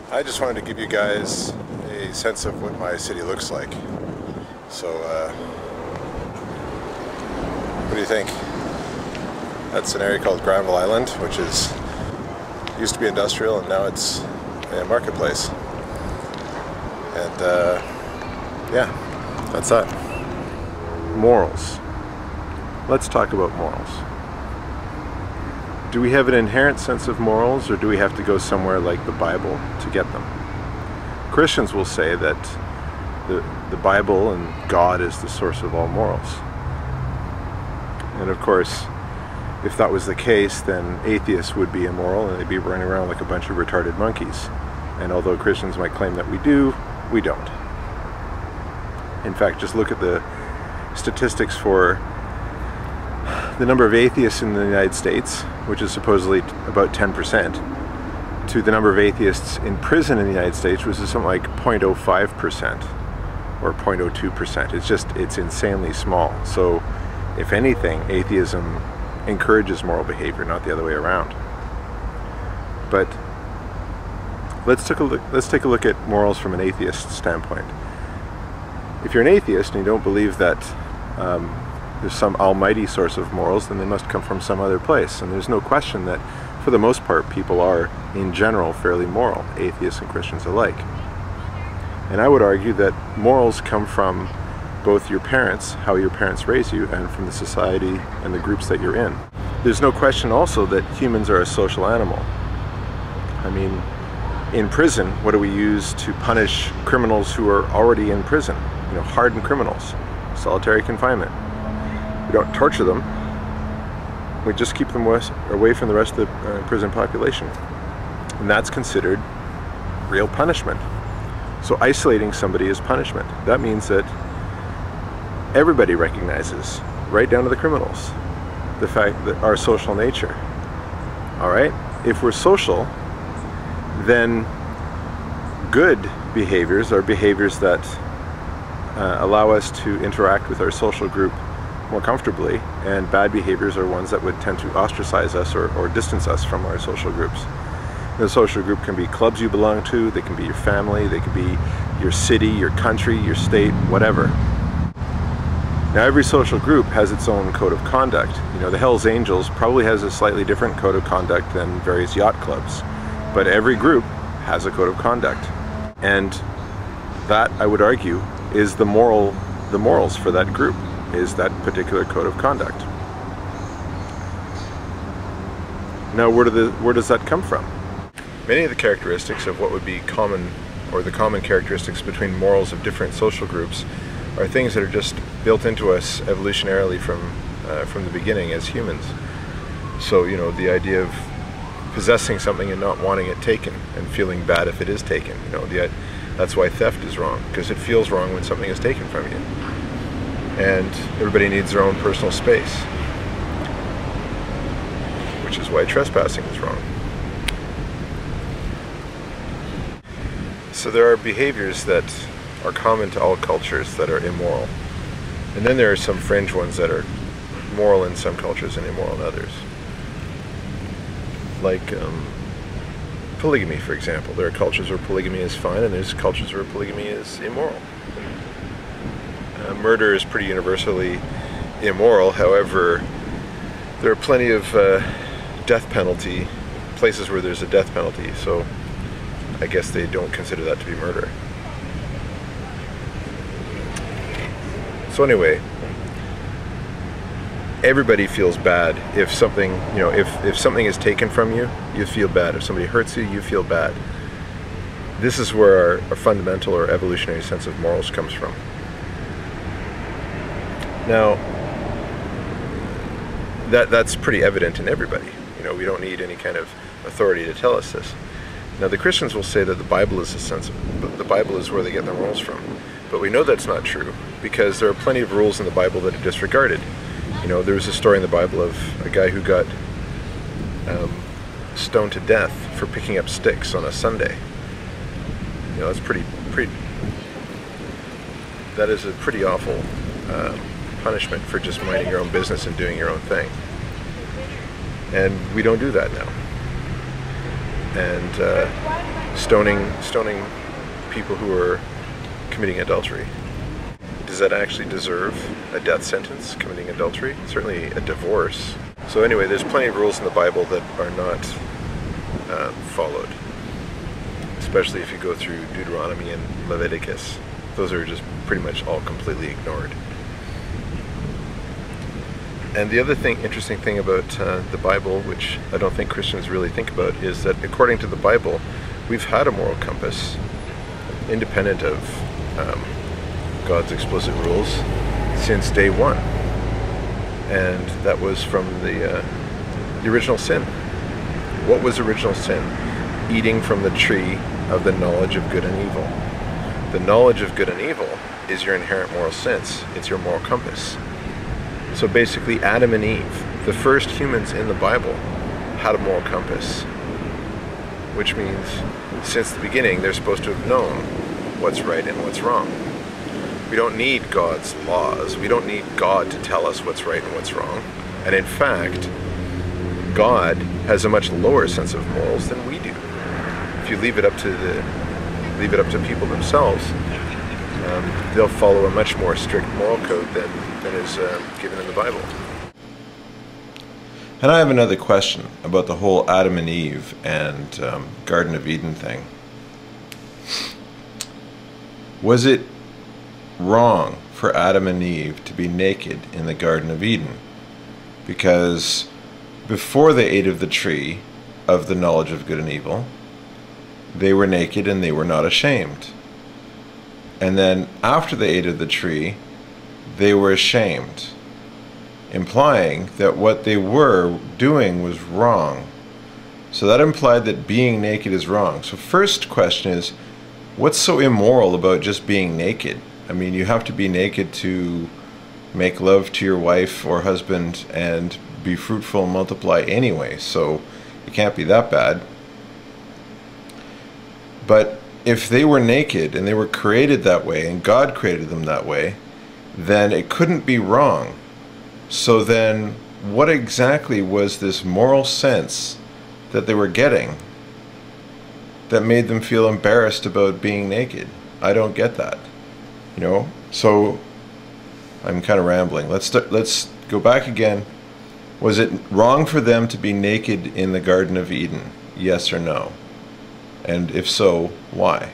I just wanted to give you guys a sense of what my city looks like. So, what do you think? That's an area called Granville Island, which used to be industrial, and now it's a marketplace. And yeah, that's that. Morals. Let's talk about morals. Do we have an inherent sense of morals, or do we have to go somewhere like the Bible to get them? Christians will say that the Bible and God is the source of all morals. And of course, if that was the case, then atheists would be immoral and they'd be running around like a bunch of retarded monkeys. And although Christians might claim that we do, we don't. In fact, just look at the statistics for the number of atheists in the United States, which is supposedly about 10%, to the number of atheists in prison in the United States, which is something like 0.05% or 0.02%. It's insanely small. So if anything, atheism encourages moral behavior, not the other way around. But let's take a look at morals from an atheist standpoint. If you're an atheist and you don't believe that there's some almighty source of morals, then they must come from some other place. And there's no question that, for the most part, people are, in general, fairly moral, atheists and Christians alike. And I would argue that morals come from both your parents, how your parents raise you, and from the society and the groups that you're in. There's no question also that humans are a social animal. I mean, in prison, what do we use to punish criminals who are already in prison? You know, hardened criminals, solitary confinement. We don't torture them. We just keep them away from the rest of the prison population. And that's considered real punishment. So isolating somebody is punishment. That means that everybody recognizes, right down to the criminals, the fact that our social nature. All right? If we're social, then good behaviors are behaviors that allow us to interact with our social group more comfortably, and bad behaviors are ones that would tend to ostracize us or distance us from our social groups. The social group can be clubs you belong to, they can be your family, they can be your city, your country, your state, whatever. Now every social group has its own code of conduct. You know, the Hells Angels probably has a slightly different code of conduct than various yacht clubs, but every group has a code of conduct. And that, I would argue, is the morals for that group, is that particular code of conduct. Now where does that come from? Many of the characteristics of what would be common, or the common characteristics between morals of different social groups, are things that are just built into us evolutionarily from the beginning as humans. So, you know, the idea of possessing something and not wanting it taken, and feeling bad if it is taken. You know, that's why theft is wrong, because it feels wrong when something is taken from you. And everybody needs their own personal space, which is why trespassing is wrong. So there are behaviors that are common to all cultures that are immoral. And then there are some fringe ones that are moral in some cultures and immoral in others. Like polygamy, for example. There are cultures where polygamy is fine, and there's cultures where polygamy is immoral. Murder is pretty universally immoral. However, there are plenty of death penalty places where there's a death penalty, so I guess they don't consider that to be murder. So anyway, everybody feels bad if something, you know, if something is taken from you, you feel bad. If somebody hurts you, you feel bad. This is where our fundamental or evolutionary sense of morals comes from. Now, that's pretty evident in everybody. You know, we don't need any kind of authority to tell us this. Now, the Christians will say that the Bible is the Bible is where they get their morals from. But we know that's not true, because there are plenty of rules in the Bible that are disregarded. You know, there was a story in the Bible of a guy who got stoned to death for picking up sticks on a Sunday. You know, that's that is a pretty awful punishment for just minding your own business and doing your own thing. And we don't do that now. And stoning people who are committing adultery. Does that actually deserve a death sentence, committing adultery? Certainly a divorce. So anyway, there's plenty of rules in the Bible that are not followed, especially if you go through Deuteronomy and Leviticus. Those are just pretty much all completely ignored. And the other interesting thing about the Bible, which I don't think Christians really think about, is that according to the Bible, we've had a moral compass, independent of God's explicit rules, since day one. And that was from the original sin. What was original sin? Eating from the tree of the knowledge of good and evil. The knowledge of good and evil is your inherent moral sense. It's your moral compass. So basically, Adam and Eve, the first humans in the Bible, had a moral compass, which means since the beginning they're supposed to have known what's right and what's wrong. We don't need God's laws. We don't need God to tell us what's right and what's wrong. And in fact, God has a much lower sense of morals than we do. If you leave it up to people themselves, they'll follow a much more strict moral code than is given in the Bible. And I have another question about the whole Adam and Eve and Garden of Eden thing. Was it wrong for Adam and Eve to be naked in the Garden of Eden? Because before they ate of the tree of the knowledge of good and evil, they were naked and they were not ashamed. And then after they ate of the tree, they were ashamed, implying that what they were doing was wrong. So that implied that being naked is wrong. So first question is, what's so immoral about just being naked? I mean, you have to be naked to make love to your wife or husband and be fruitful and multiply anyway, so it can't be that bad. But if they were naked and they were created that way and God created them that way, then it couldn't be wrong. So then what exactly was this moral sense that they were getting that made them feel embarrassed about being naked? I don't get that. You know, so I'm kind of rambling. Let's go back again. Was it wrong for them to be naked in the Garden of Eden? Yes or no? And if so, why?